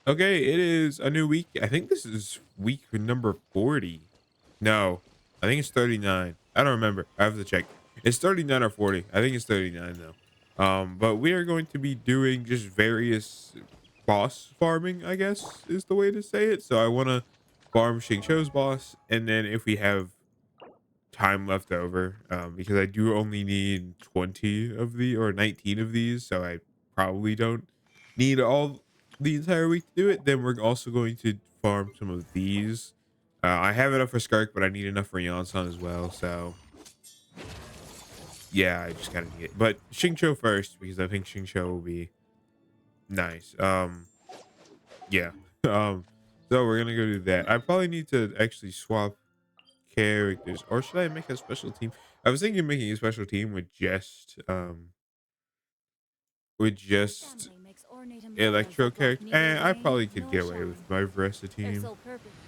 Okay, it is a new week. I think this is week number 40. No, I think it's 39. I don't remember. I have to check. It's 39 or 40. I think it's 39 though. But we are going to be doing just various boss farming, I guess is the way to say it. So I want to farm Xingqiu's boss, and then if we have time left over, because I do only need 20 of the or 19 of these, so I probably don't need all the entire week to do it. Then we're also going to farm some of these. I have enough for Skark, but I need enough for Yonsan as well. So yeah, I just gotta need it. But Xingqiu first because I think Xingqiu will be nice. Yeah. Um, so we're gonna go do that. I probably need to actually swap characters, or should I make a special team? I was thinking of making a special team with just electro character, and I probably could get away with my Versa team.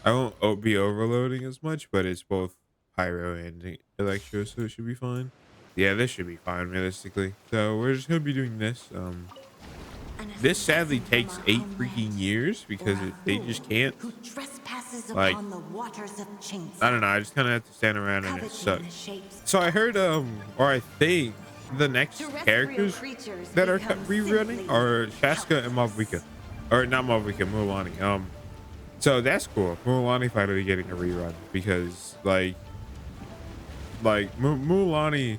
I won't be overloading as much, but it's both pyro and electro, so it should be fine. Yeah, this should be fine realistically. So we're just gonna be doing this. This sadly takes 8 freaking years because they just can't, Who trespasses like, upon the waters of I Xingqiu, don't know. I just kind of have to stand around and it coveting the sucks. shapes. So I heard, or I think the next Terrestrial characters creatures that are become rerunning simply are Shaska and Mavwika, or not Mavwika, Mulan. So that's cool. Mulan finally getting a rerun because Mulan,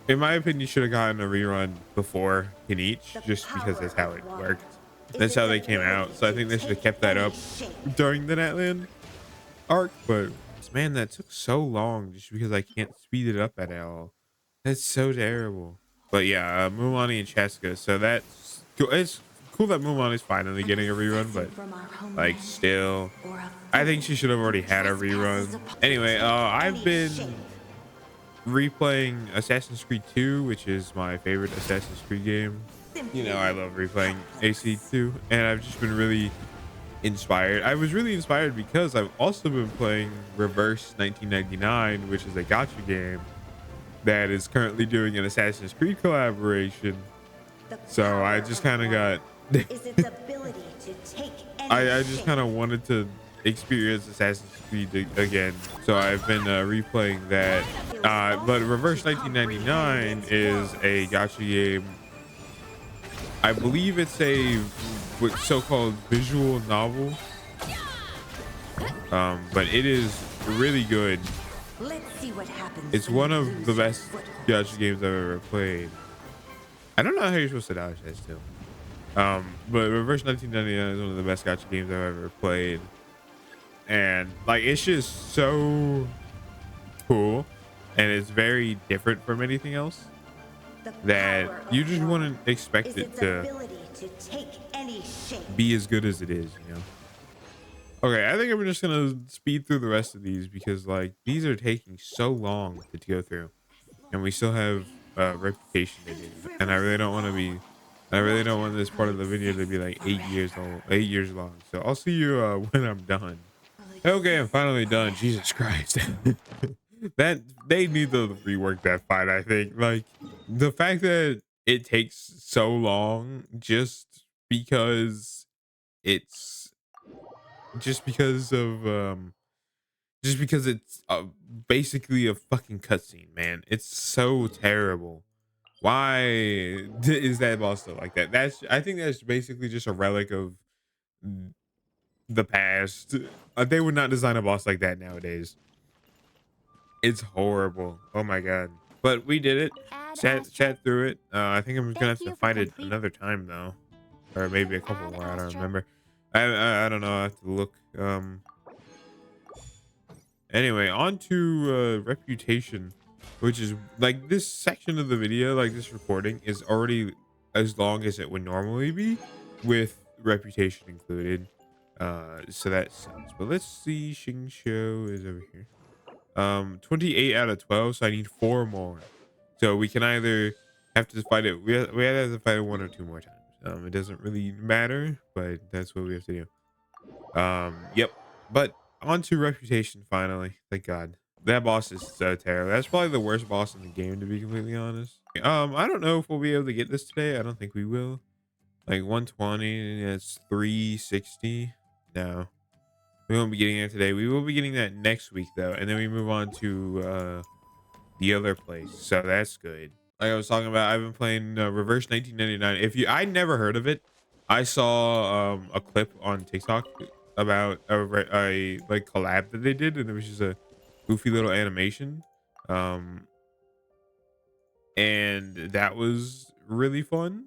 in my opinion, should have gotten a rerun before Kinich, the just because power that's how of it water worked. is That's its how they came ability out. So I to think they should have take kept that any up shape. during the Natland arc, but man, that took so long just because I can't speed it up at all. That's so terrible. But yeah, Mulan and Cheska. So that's cool. It's cool that Mulan is finally An getting a rerun, assassin but from our like homeland, still, or a I think fool she should have who already had a trespasses rerun. upon Anyway, take I've any shape. been replaying Assassin's Creed 2, which is my favorite Assassin's Creed game. You know, I Simply love replaying effortless. AC2, and I've just been really inspired. I was really inspired because I've also been playing Reverse 1999, which is a gacha game that is currently doing an Assassin's Creed collaboration. The So I power just of kind of water got is its ability to take any I just shape. kind of wanted to experience Assassin's Creed again. So I've been replaying that. But Reverse 1999 is a gacha game. I believe it's a so-called visual novel. But it is really good. Let's see what happens It's when one you of the lose your best foothold. gacha games I've ever played. I don't know how you're supposed to dodge that still. But Reverse 1999 is one of the best gacha games I've ever played. And like it's just so cool, and it's very different from anything else The that power you of just water wouldn't expect is it its to ability to take any shape. be as good as it is, you know. Okay, I think I'm just gonna speed through the rest of these because like these are taking so long to go through, and we still have reputation to do, and I really don't want this part of the video to be like 8 years old, 8 years long. So I'll see you when I'm done. Okay, I'm finally done. Jesus Christ. That they need to rework that fight, I think. Like the fact that it takes so long it's just because of just because it's basically a fucking cutscene, man. It's so terrible. Why is that boss still like that? I think that's basically just a relic of the past. They would not design a boss like that nowadays. It's horrible. Oh my god. But we did it. Add Chat Astra. through it. I think I'm gonna have Thank to you for fight it complete. another time though, or maybe a couple Add more. I don't Astra. remember. I don't know. I have to look. Anyway, on to reputation, which is like this section of the video, like this recording is already as long as it would normally be, with reputation included. So that sucks. But let's see. Xingqiu is over here. 28 out of 12, so I need 4 more. So we can either have to fight it, we either have to fight it 1 or 2 more times. It doesn't really matter, but that's what we have to do. Yep. But on to reputation finally. Thank God. That boss is so terrible. That's probably the worst boss in the game, to be completely honest. I don't know if we'll be able to get this today. I don't think we will. Like 120, that's 360. No, we won't be getting that today. We will be getting that next week though, and then we move on to the other place. So that's good. Like I was talking about, I've been playing Reverse 1999. If you, I never heard of it. I saw a clip on TikTok about a like collab that they did, and it was just a goofy little animation. Um, and that was really fun.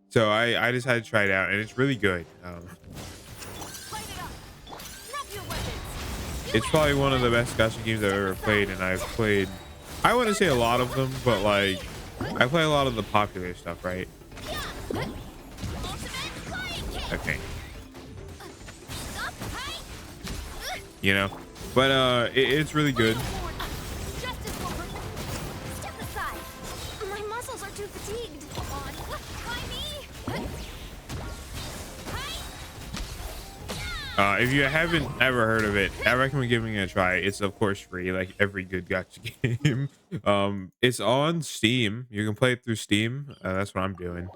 So I decided to try it out, and it's really good. It's probably one of the best gacha games I've ever played, and I've played, I wouldn't say a lot of them, but like I play a lot of the popular stuff, right? Okay, you know, but it's really good. If you haven't ever heard of it, I recommend giving it a try. It's of course free, like every good gacha game. It's on Steam. You can play it through Steam. That's what I'm doing,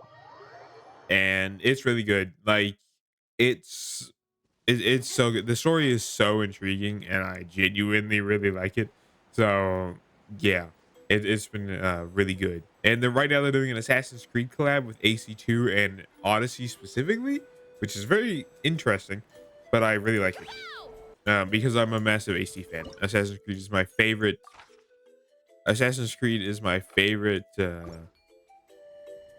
and it's really good. Like it's it's so good. The story is so intriguing, and I genuinely really like it. So yeah, it's been really good. And then right now they're doing an Assassin's Creed collab with AC2 and Odyssey specifically, which is very interesting. But I really like it because I'm a massive AC fan. Assassin's Creed is my favorite. Assassin's Creed is my favorite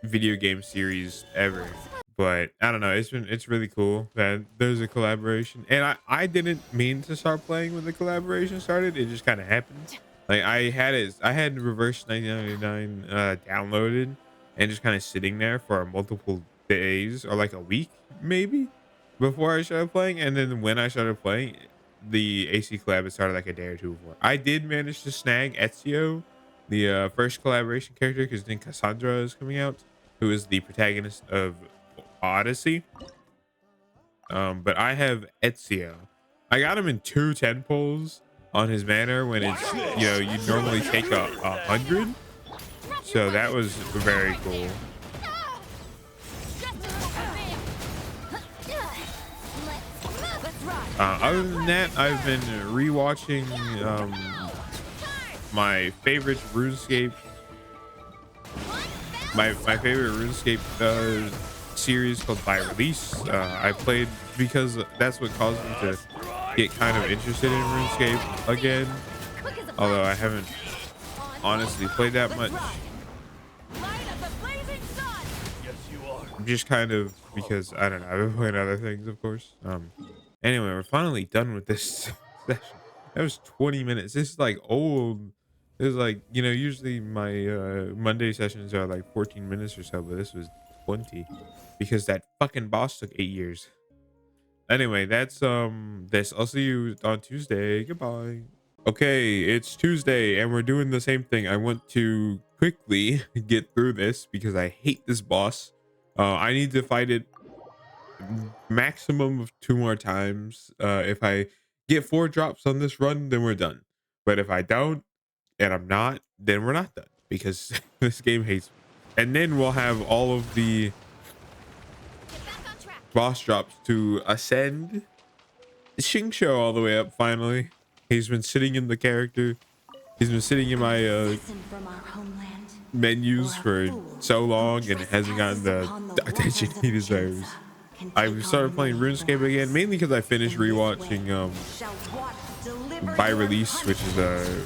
video game series ever. But I don't know, it's really cool that there's a collaboration, and I didn't mean to start playing when the collaboration started. It just kind of happened. Like I had Reverse 1999 downloaded and just kind of sitting there for multiple days or like a week maybe before I started playing, and then when I started playing, the AC collab had started like a day or two before. I did manage to snag Ezio, the first collaboration character, because then Cassandra is coming out, who is the protagonist of Odyssey. But I have Ezio. I got him in 2 10 pulls on his banner when it's, you know, you normally take a 100. So that was very cool. Other than that, I've been rewatching my favorite RuneScape. My favorite RuneScape series called By Release. I played because that's what caused me to get kind of interested in RuneScape again. Although I haven't honestly played that much. Just kind of because I don't know. I've been playing other things, of course. Anyway, we're finally done with this session. That was 20 minutes. This is like old. This is like, you know, usually my Monday sessions are like 14 minutes or so, but this was 20 because that fucking boss took 8 years. Anyway, that's this. I'll see you on Tuesday. Goodbye. Okay, it's Tuesday and we're doing the same thing. I want to quickly get through this because I hate this boss. I need to fight it maximum of 2 more times. If I get 4 drops on this run, then we're done. But if I don't, and I'm not, then we're not done because this game hates me. And then we'll have all of the boss drops to ascend Xingqiu all the way up. Finally, he's been sitting in the character. He's been sitting in my menus for so long and hasn't gotten the attention he deserves. I started playing RuneScape again, mainly because I finished rewatching By Release, which is a,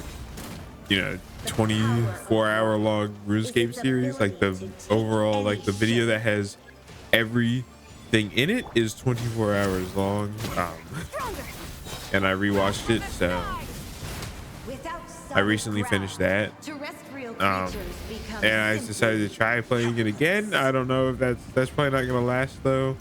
you know, 24-hour long RuneScape series. Like the overall, like the video that has everything in it is 24 hours long. And I rewatched it, so I recently finished that. And I decided to try playing it again. I don't know if that's probably not gonna last though.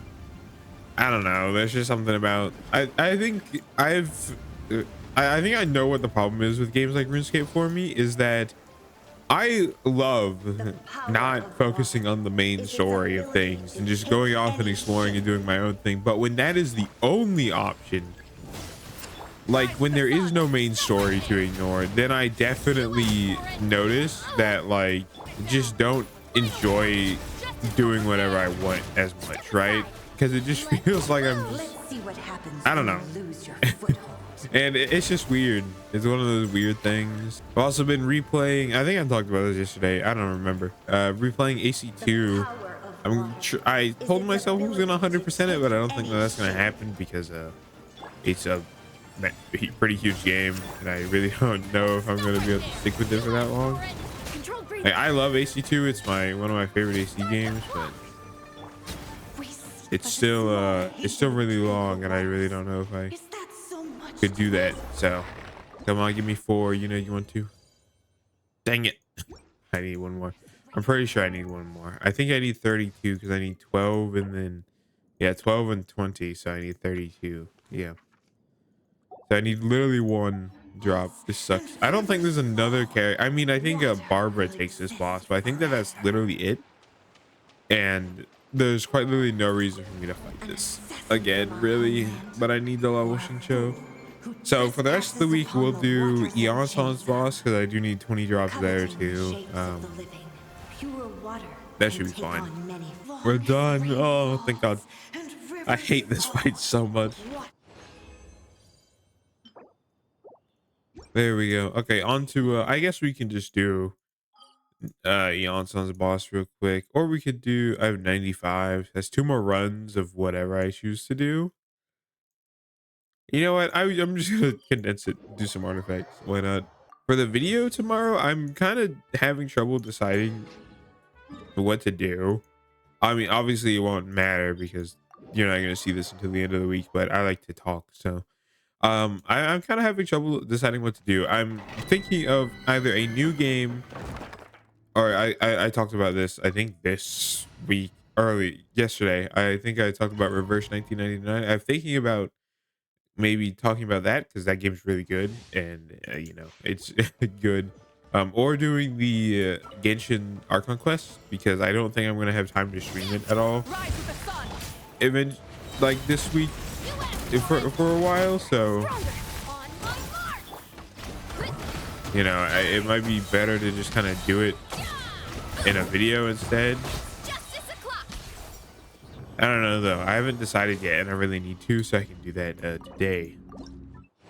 I don't know. There's just something about I think I think I know what the problem is with games like RuneScape for me is that I love not focusing on the main story of things and just going off and exploring and doing my own thing. But when that is the only option, like when there is no main story to ignore, then I definitely notice that like just don't enjoy doing whatever I want as much, right? Because it just feels like I'm just, Let's see what happens I don't when know. you lose your foothold. And it's just weird. It's one of those weird things. I've also been replaying. I think I talked about this yesterday. I don't remember. Replaying AC2. Power of water I is told its myself I was gonna ability 100% to it, but I take don't think that any that's gonna shape. happen because it's a pretty huge game, and I really don't know if I'm gonna be able to stick with it for that long. Like, I love AC2. It's one of my favorite AC games, but We see it's but a still small it's still haven really between the long, and I really walls. don't know if I Is that so much could to do that. ask? So come on, give me 4. You know you want to. Dang it. I need one more. I'm pretty sure I need one more. I think I need 32 because I need 12 and then, yeah, 12 and 20. So I need 32. Yeah. So I need literally one drop. This sucks. I don't think there's another character. I mean, I think Barbara takes this boss, but I think that that's literally it. And there's quite literally no reason for me to fight An this assassin from again, our really. homeland. But I need the You level are a Xingqiu. fool who So for the rest of the trespasses week, we'll upon the do waters of Eonson's boss Xingqiu, because I do need 20 drops there coveting the too. shapes of the living. Pure water That can should be take fine. on many. We're Long as done. rain Oh, thank God. falls and I rivers hate this flow, fight so much. what There we go. Okay, on to I guess we can just do Eonson's boss real quick. Or we could do I have 95. That's 2 more runs of whatever I choose to do. You know what? I'm just gonna condense it, do some artifacts. Why not? For the video tomorrow, I'm kind of having trouble deciding what to do. I mean, obviously it won't matter because you're not gonna see this until the end of the week, but I like to talk, so I'm kind of having trouble deciding what to do. I'm thinking of either a new game, or I talked about this, I think this week, early yesterday. I think I talked about Reverse 1999. I'm thinking about maybe talking about that because that game's really good, and it's good. Or doing the Genshin Archon quest because I don't think I'm gonna have time to stream it at all. Even like this week for a while, so it might be better to just kind of do it in a video instead. I don't know though. I haven't decided yet, and I really need to, so I can do that today.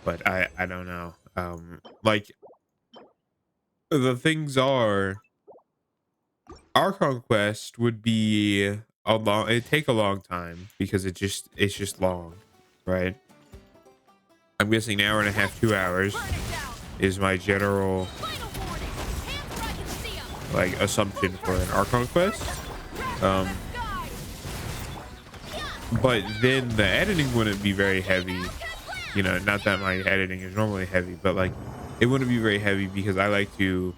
But I don't know. Like the things are, our conquest would be a long. It take a long time because it's just long, right? I'm guessing an hour and a half, 2 hours is my general like assumption for an Archon quest. Um, but then the editing wouldn't be very heavy. Not that my editing is normally heavy, but like it wouldn't be very heavy because I like to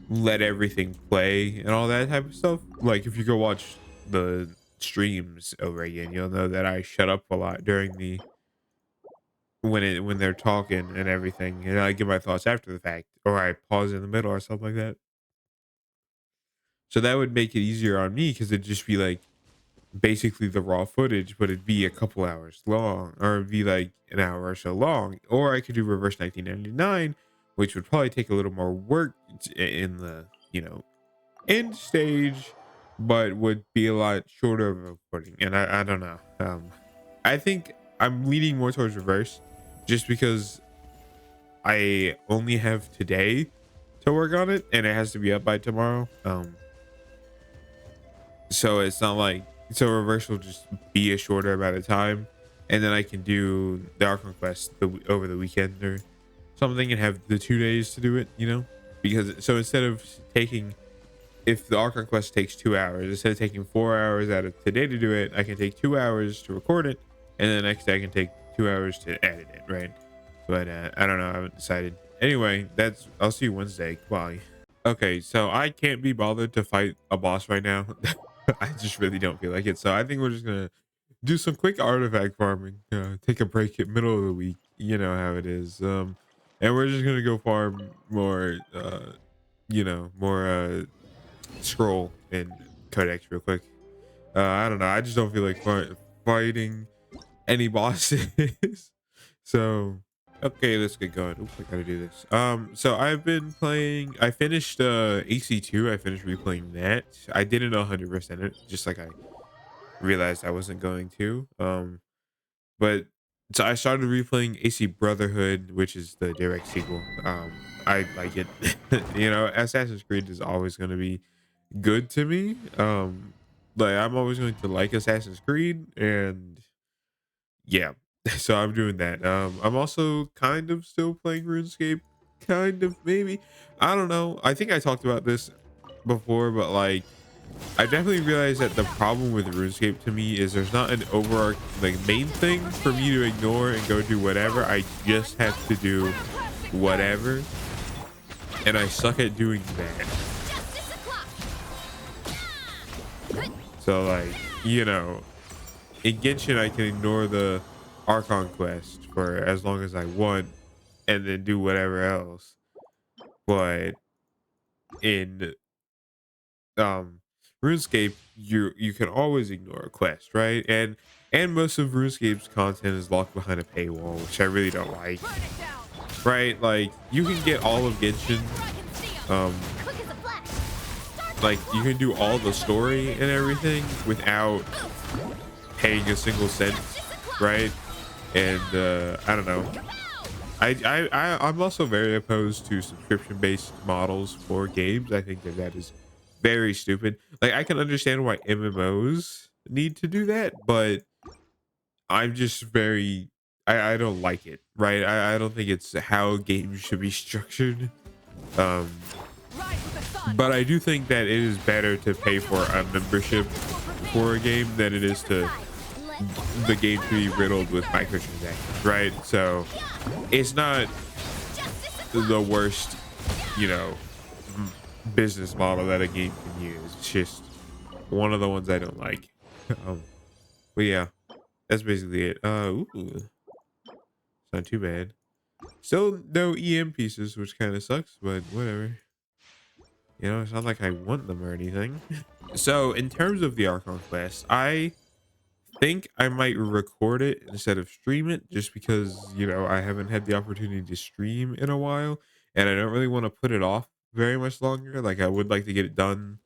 let everything play and all that type of stuff. Like if you go watch the streams over again, you'll know that I shut up a lot during the when they're talking and everything, and I give my thoughts after the fact, or I pause in the middle or something like that. So that would make it easier on me because it'd just be like basically the raw footage, but it'd be a couple hours long, or it'd be like an hour or so long. Or I could do Reverse 1999, which would probably take a little more work in the end stage, but would be a lot shorter of a recording. And I don't know. I think I'm leaning more towards Reverse, just because I only have today to work on it, and it has to be up by tomorrow. So it's not like, so Reverse will just be a shorter amount of time, and then I can do the Archon quest over the weekend or something and have the 2 days to do it, because so instead of taking, if the Archon quest takes 2 hours, instead of taking 4 hours out of today to do it, I can take 2 hours to record it, and then the next day I can take 2 hours to edit it, right? But I don't know, I haven't decided. Anyway, I'll see you Wednesday. Bye. Okay, so I can't be bothered to fight a boss right now. I just really don't feel like it. So I think we're just gonna do some quick artifact farming. Take a break at middle of the week. You know how it is. And we're just gonna go farm more. More scroll and codex real quick. I don't know. I just don't feel like fighting any bosses. So Okay, let's get going. Oops, I gotta do this. So I've been playing. I finished AC2. I finished replaying that. I didn't 100% it, just like I realized I wasn't going to. But so I started replaying AC Brotherhood, which is the direct sequel. I like it. You know, Assassin's Creed is always going to be good to me. Like I'm always going to like Assassin's Creed, and yeah, so I'm doing that. I'm also kind of still playing RuneScape, kind of maybe. I don't know. I think I talked about this before, but like I definitely realized that the problem with RuneScape to me is there's not an overarching like main thing for me to ignore and go do whatever. I just have to do whatever, and I suck at doing that. So like, you know, in Genshin I can ignore the Archon quest for as long as I want and then do whatever else. But in um RuneScape, you can always ignore a quest, right? And most of RuneScape's content is locked behind a paywall, which I really don't like. Right? Like you can get all of Genshin, um like you can do all the story and everything without paying a single cent, right? And I don't know. I'm also very opposed to subscription based models for games. I think that that is very stupid. Like I can understand why MMOs need to do that, but I'm just very I don't like it, right? I don't think it's how games should be structured. Um but I do think that it is better to pay for a membership for a game than it is to the game to be riddled with microtransactions, right? So it's not the worst, you know, business model that a game can use. It's just one of the ones I don't like. um, but yeah, that's basically it. Ooh, it's not too bad. Still no EM pieces, which kind of sucks, but whatever. You know, it's not like I want them or anything. So in terms of the Archon quest, I think I might record it instead of stream it just because, you know, I haven't had the opportunity to stream in a while and I don't really want to put it off very much longer. Like I would like to get it done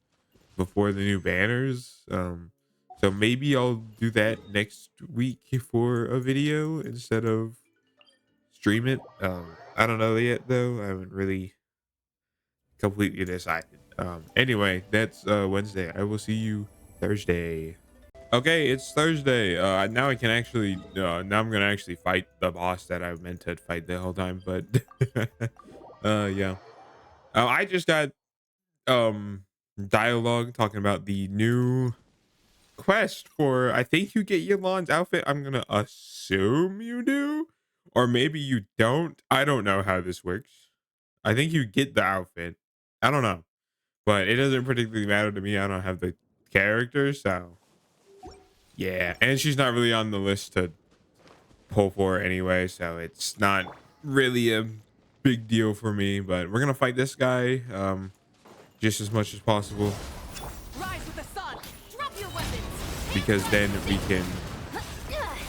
before the new banners. So maybe I'll do that next week for a video instead of stream it. I don't know yet though. I haven't really completely decided. Anyway, that's Wednesday. I will see you Thursday. Okay, it's Thursday. Now I can actually. Now I'm gonna actually fight the boss that I meant to fight the whole time. But, yeah. I just got dialogue talking about the new quest for. I think you get Yolan's outfit. I'm gonna assume you do, or maybe you don't. I don't know how this works. I think you get the outfit. I don't know, but it doesn't particularly matter to me. I don't have the character, so. Yeah, and she's not really on the list to pull for anyway, so it's not really a big deal for me. But we're gonna fight this guy just as much as possible because then we can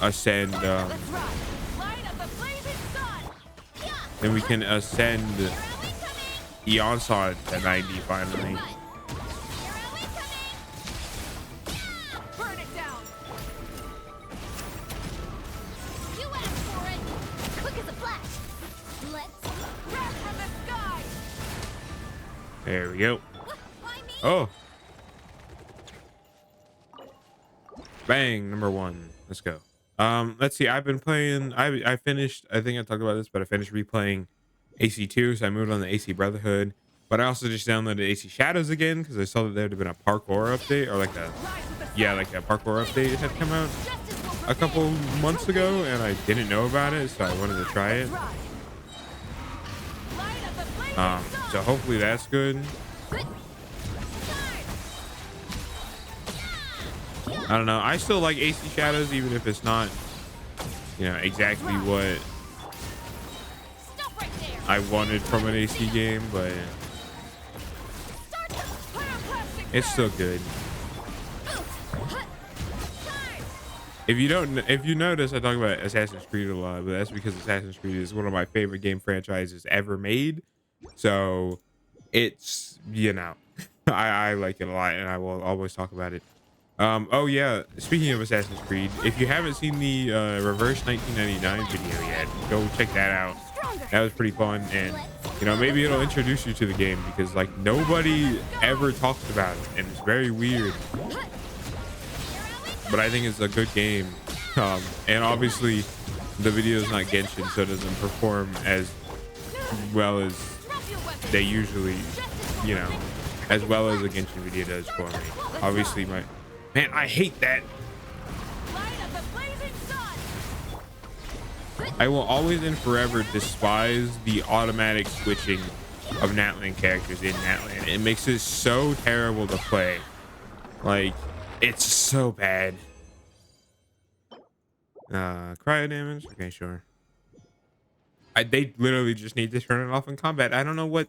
ascend. Then we can ascend Eonson to 90 finally. There we go. Oh. Bang, number 1. Let's go. Let's see. I've been playing. I finished. I think I talked about this, but I finished replaying AC2, so I moved on to AC Brotherhood. But I also just downloaded AC Shadows again because I saw that there had been a parkour update, or like a parkour update had come out a couple months ago, and I didn't know about it, so I wanted to try it. So hopefully that's good. I don't know. I still like AC Shadows, even if it's not, you know, exactly what I wanted from an AC game, but it's still good. if you notice, I talk about Assassin's Creed a lot, but that's because Assassin's Creed is one of my favorite game franchises ever made. So it's, I like it a lot, and I will always talk about it. Oh yeah, speaking of Assassin's Creed, if you haven't seen the reverse 1999 video yet, go check that out. That was pretty fun, and maybe it'll introduce you to the game, because like nobody ever talks about it, and it's very weird, but I think it's a good game. And obviously the video is not Genshin, so it doesn't perform as well as they usually, you know, as well as a Genshin video does for me. Obviously, man, I hate that. I will always and forever despise the automatic switching of Natlan characters in Natlan. It makes it so terrible to play. Like, it's so bad. Cryo damage. Okay, sure. They literally just need to turn it off in combat. I don't know what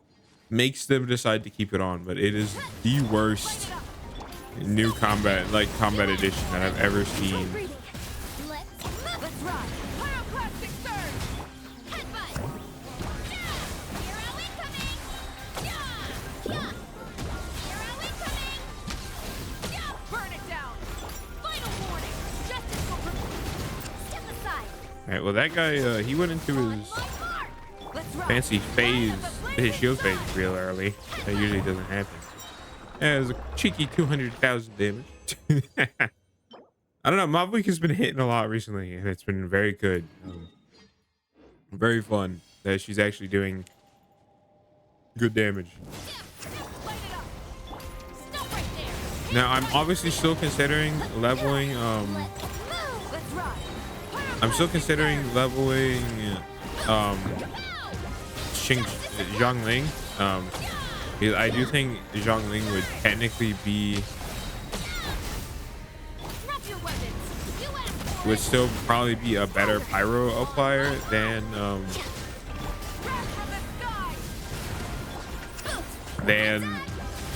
makes them decide to keep it on, but it is the worst new combat edition that I've ever seen. All right, well, that guy, he went into his fancy phase, his shield phase real early. That usually doesn't happen. Yeah, it was a cheeky 200,000 damage. I don't know. Mob Week has been hitting a lot recently, and it's been very good. Very fun that she's actually doing good damage. Now, I'm obviously still considering leveling. I'm still considering leveling Zhongling. Because I do think Zhongling would technically would still probably be a better pyro applier than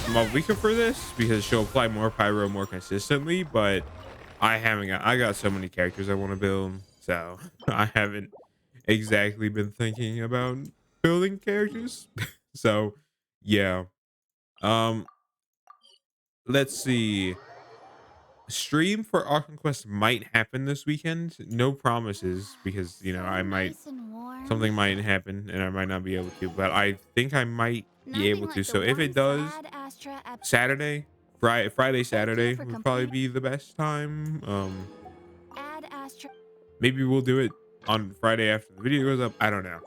Malvika for this, because she'll apply more pyro more consistently. But I got so many characters I want to build, so I haven't exactly been thinking about building characters. So yeah. Let's see. Stream for Ark Quest might happen this weekend. No promises, because something might happen and I might not be able to, but I think I might be able to. So if it does, Saturday, Friday, Saturday would probably be the best time. Maybe we'll do it on Friday after the video goes up. I don't know.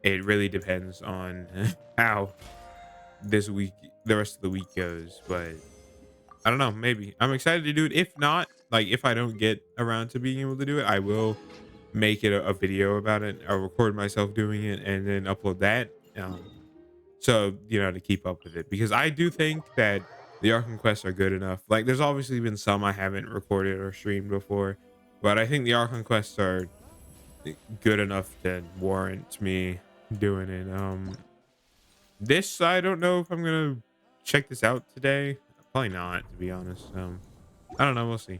It really depends on how the rest of the week goes, but I don't know. Maybe I'm excited to do it. If not, like if I don't get around to being able to do it, I will make it a video about it. I'll record myself doing it and then upload that. So to keep up with it, because I do think that the Arkham quests are good enough. Like there's obviously been some I haven't recorded or streamed before, but I think the Arkham quests are good enough to warrant me doing it. This, I don't know if I'm gonna check this out today. Probably not, to be honest. I don't know. We'll see.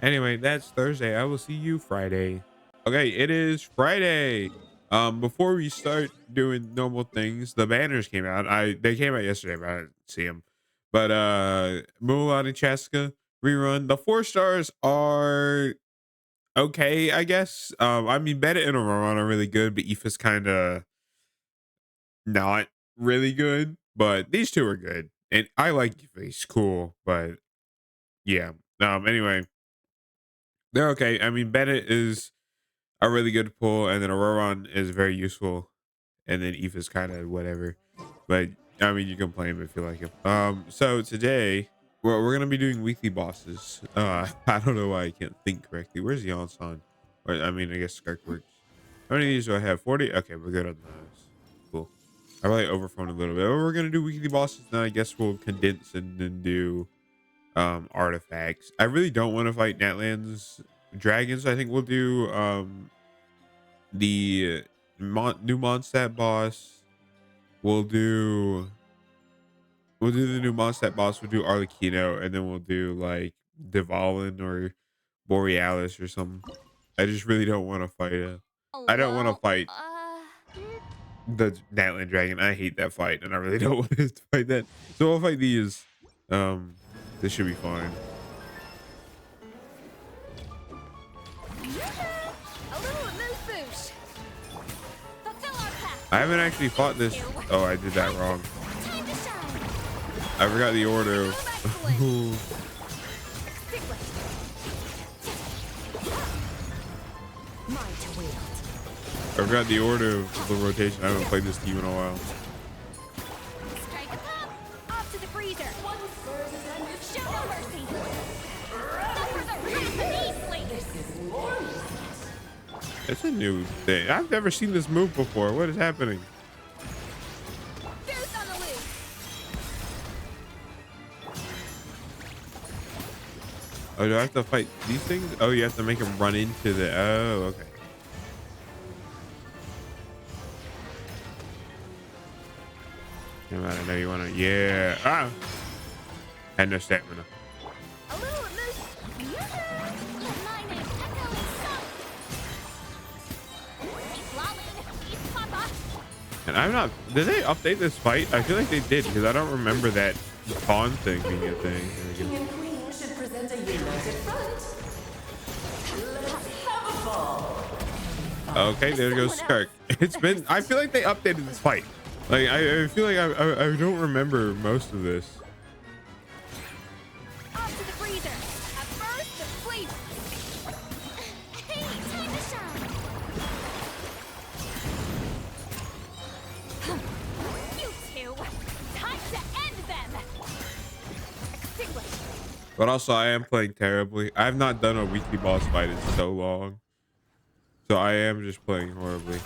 Anyway, that's Thursday. I will see you Friday. Okay, it is Friday. Before we start doing normal things, the banners came out. They came out yesterday, but I didn't see them. But Mulan and Chaska rerun. The 4 stars are okay, I guess. I mean, Bennett and Aurora are really good, but Aoife's kind of not really good. But these two are good, and I like Aoife. He's cool, but yeah. Anyway, they're okay. I mean, Bennett is a really good pull, and then Auroron is very useful, and then Aoife's kind of whatever. But I mean, you can play him if you like him. So today we're gonna be doing weekly bosses. I don't know why I can't think correctly. Where's Yansan? Or I mean, I guess Skark works. How many of these do I have? 40. Okay, we're good on those. Cool. I probably overphoned a little bit. But we're gonna do weekly bosses. Then I guess we'll condense and then do artifacts. I really don't want to fight Natlan's dragons. I think we'll do the new Mondstadt boss. We'll do the new Mondstadt boss. We'll do Arlecchino, and then we'll do like Devalin or Borealis or something. I just really don't want to fight it. I don't want to Well, fight the Natlan Dragon. I hate that fight, and I really don't want to fight that. So I'll fight these. This should be fine. a little moose boosh. Fulfill our path. I haven't actually fought this. Oh, I did that wrong. Time to shine. I forgot the order. Of excellence. Extinguish. Mine to wield. I forgot the order of the rotation. I haven't played this team in a while. Strike a pop. Off to the freezer. Show no mercy. Suffer the wrath of Eastling. It's a new thing. I've never seen this move before. What is happening? Goose on the loose. Oh, do I have to fight these things? Oh, you have to make them run into the. Oh, okay. I know you want to. Yeah. Ah. Had no stamina. A little moose. My name's Echoing Sun. He's lolling. He's Papa. And I'm not. Did they update this fight? I feel like they did because I don't remember that pawn thing being a thing. King and Queen should present a united front. Let's have a ball. Okay, there goes Skirk. It's been. I feel like they updated this fight. Like I feel like I don't remember most of this. Off to the freezer. At first, the sleep. Hey, time to shine. You two. Time to end them. Extinguish. But also, I am playing terribly. I have not done a weekly boss fight in so long, so I am just playing horribly.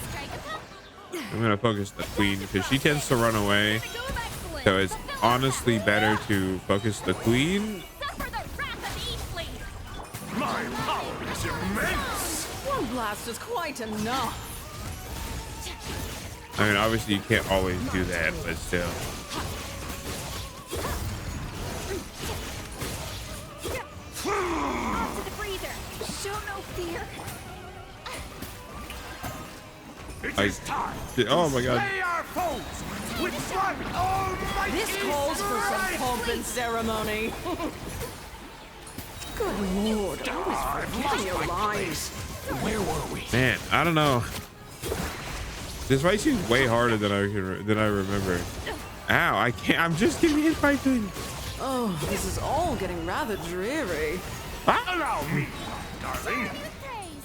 Strike a pop. I'm gonna focus the queen because she tends to run away. Go of excellence. So it's Fulfill honestly better to focus the queen. Suffer the wrath of Eastling. My power is immense! One blast is quite enough. I mean, obviously you can't always do that, but still. Off to the freezer. Show no fear. It I- is time Oh my god. slay our foes with one almighty This calls for some strike! pomp and ceremony. Good lord, always forgetting your lines. Where were we? Man, I don't know. This fight seems way harder than I remember. Ow, I can't. I'm just getting hit by things. Oh, this is all getting rather dreary. Allow me, darling. With praise.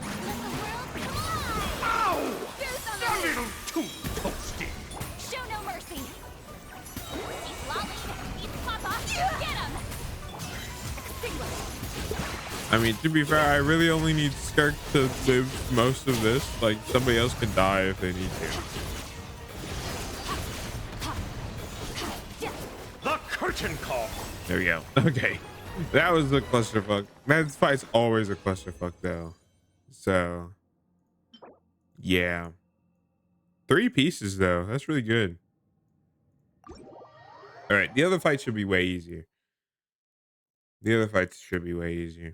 Let the world collide. Ow! Goose on the A loose. little too toasty. Show no mercy. He's lolling. He's Papa. Get him. Extinguish. I mean, to be fair, I really only need Skirk to live most of this. Like, somebody else can die if they need to. The curtain call. There we go. Okay. That was a clusterfuck. That fight's always a clusterfuck, though. So, yeah. 3 pieces, though. That's really good. All right. The other fight should be way easier. The other fights should be way easier.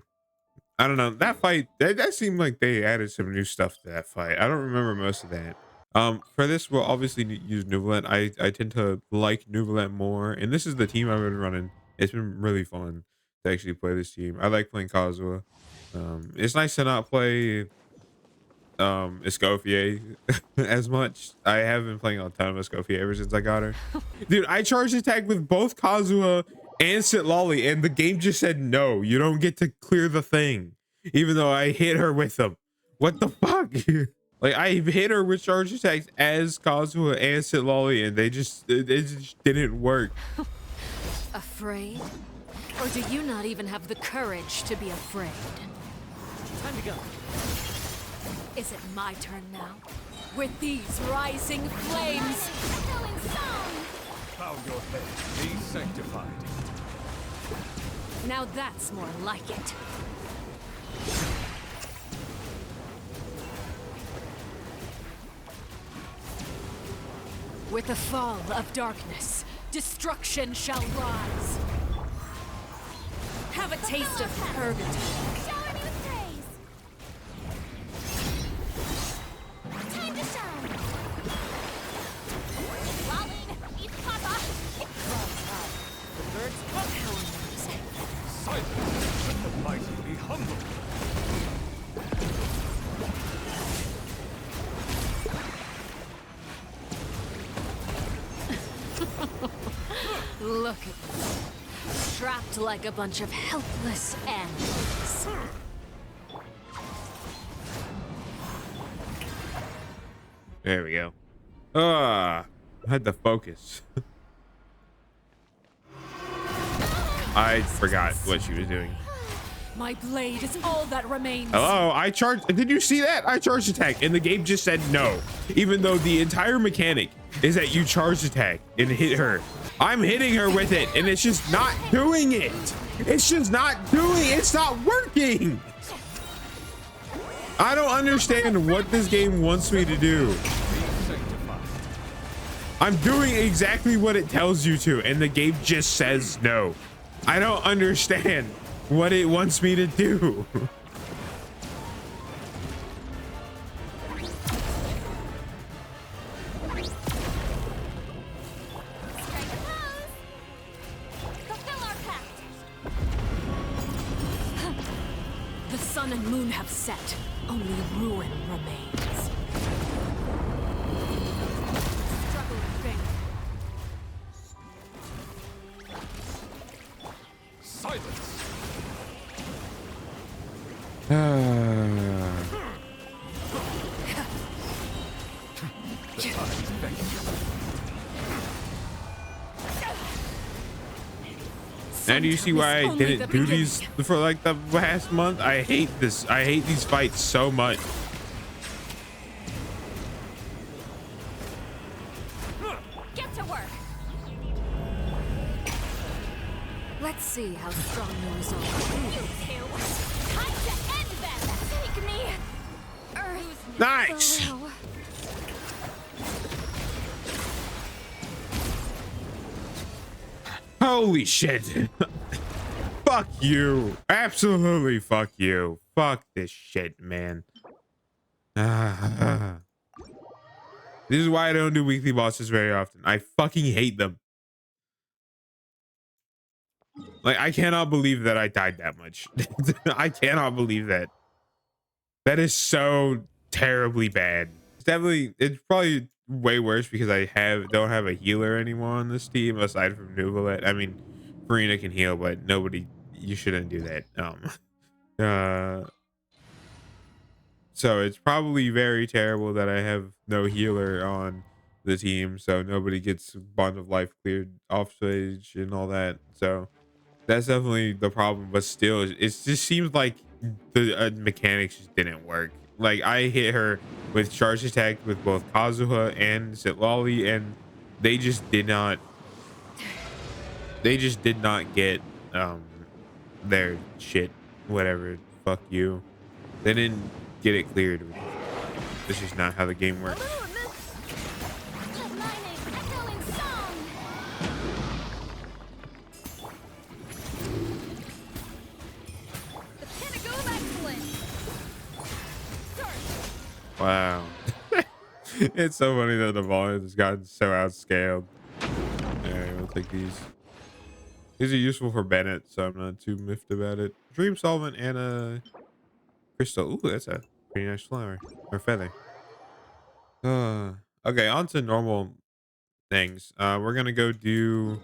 I don't know. That fight, that seemed like they added some new stuff to that fight. I don't remember most of that. For this, we'll obviously use Nuvolent. I tend to like Nuvolent more, and this is the team I've been running. It's been really fun to actually play this team. I like playing Kazuha. It's nice to not play Escoffier as much. I have been playing a ton of Escoffier ever since I got her. Dude, I charged attack with both Kazuha and Sitlali, and the game just said no, you don't get to clear the thing, even though I hit her with them. What the fuck? Like, I hit her with charge attacks as Kazuha and Sitlali, and it just didn't work. Afraid? Or do you not even have the courage to be afraid? Time to go. Is it my turn now? With these rising flames? Echoing song. Bow your head. Be sanctified. Now that's more like it. With the fall of darkness, destruction shall rise. Have a taste of purgatory. Shower me with praise. Time to shine. Walling, eat papa. The birds love how amazing. Silence! Let the mighty be humble! Look at them. Trapped like a bunch of helpless animals. There we go. I had to focus. I forgot what she was doing. My blade is all that remains. Hello, I charged. Did you see that? I charged attack and the game just said no. Even though the entire mechanic is that you charge attack and hit her. I'm hitting her with it and it's just not doing it. It's just not doing it. It's not working. I don't understand what this game wants me to do. Be sanctified. I'm doing exactly what it tells you to and the game just says no. I don't understand what it wants me to do. Strike a pose. Fulfill our pact. The sun and moon have set. Only ruin remains. Struggle in vain. Silence! The time beckons. Now do you see why I Sometimes only didn't the do these beginning. for like the last month? I hate this. I hate these fights so much. Get to work. Let's see how strong your resolve You two. Time to end them. Take me. Earth. Nice. Below. Holy shit. Fuck you. Absolutely fuck you. Fuck this shit, man. This is why I don't do weekly bosses very often. I fucking hate them. Like, I cannot believe that I died that much. I cannot believe that. That is so terribly bad. It's probably way worse because I don't have a healer anymore on this team aside from Nuvalet. I mean, Farina can heal, but you shouldn't do that. So it's probably very terrible that I have no healer on the team, so nobody gets Bond of Life cleared off stage and all that. So that's definitely the problem, but still it just seems like the mechanics just didn't work. Like, I hit her with charge attack with both Kazuha and Sitlali, and they just did not get their shit. Whatever, fuck you. They didn't get it cleared. This is not how the game works. Let my name echo in song. The pinnacle of excellence. Search. Wow. It's so funny that the volume has gotten so outscaled. Alright, we'll take these. These are useful for Bennett, so I'm not too miffed about it. Dream solvent and a crystal. Ooh, that's a pretty nice flower or feather. Okay, on to normal things. We're gonna go do.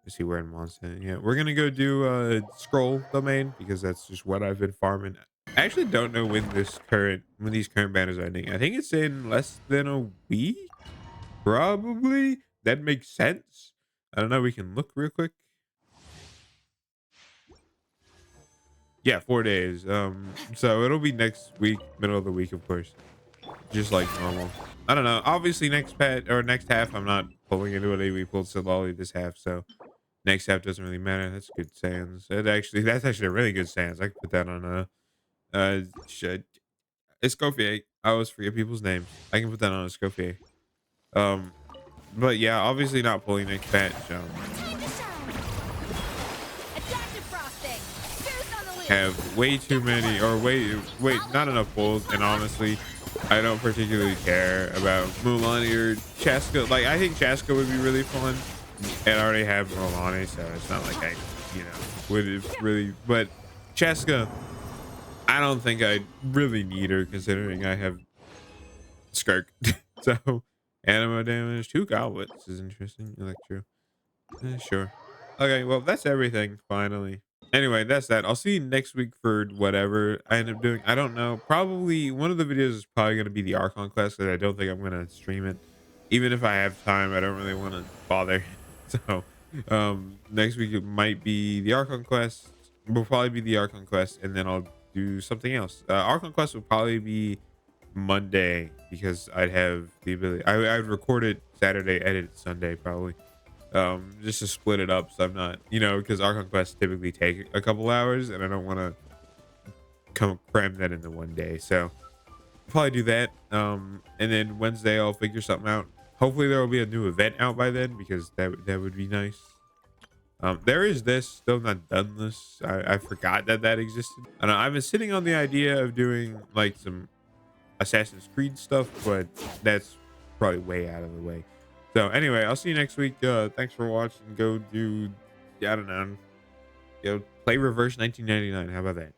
Let's see, where in Monster. Yeah, we're gonna go do scroll domain because that's just what I've been farming. I actually don't know when these current banners are ending. I think it's in less than a week. Probably. That makes sense. I don't know. We can look real quick. Yeah, 4 days. So it'll be next week, middle of the week, of course, just like normal. I don't know. Obviously, next half, I'm not pulling into it. We pulled Silali this half, so next half doesn't really matter. That's good sans. That's actually a really good sans. I could put that on Escoffier. I always forget people's names. I can put that on Escoffier. But yeah, obviously not pulling next patch. Time to shine. Adaptive frosting. Goose on the loose. Have way too many, or wait, not enough pulls, and honestly, I don't particularly care about Mulan or Chaska. Like, I think Chaska would be really fun, and I already have Mulan, so it's not like I, would really. But Chaska, I don't think I really need her considering I have Skirk. So, animo damage, 2 goblets is interesting. Electro, sure. Okay, well that's everything. Finally. Anyway, that's that. I'll see you next week for whatever I end up doing. I don't know. Probably one of the videos is probably going to be the Archon class because I don't think I'm going to stream it. Even if I have time, I don't really want to bother. So, next week it might be the Archon quest. Will probably be the Archon quest, and then I'll do something else. Archon quest will probably be Monday because I'd have the ability. I'd record it Saturday, edit it Sunday probably. Just to split it up so I'm not, because Archon quests typically take a couple hours and I don't want to cram that into one day. So I'll probably do that. And then Wednesday I'll figure something out. Hopefully there will be a new event out by then because that would be nice. There is this, still not done this. I forgot that existed. And I've been sitting on the idea of doing like some Assassin's Creed stuff, but that's probably way out of the way. So anyway, I'll see you next week. Thanks for watching. Go do, I don't know, play Reverse 1999. How about that?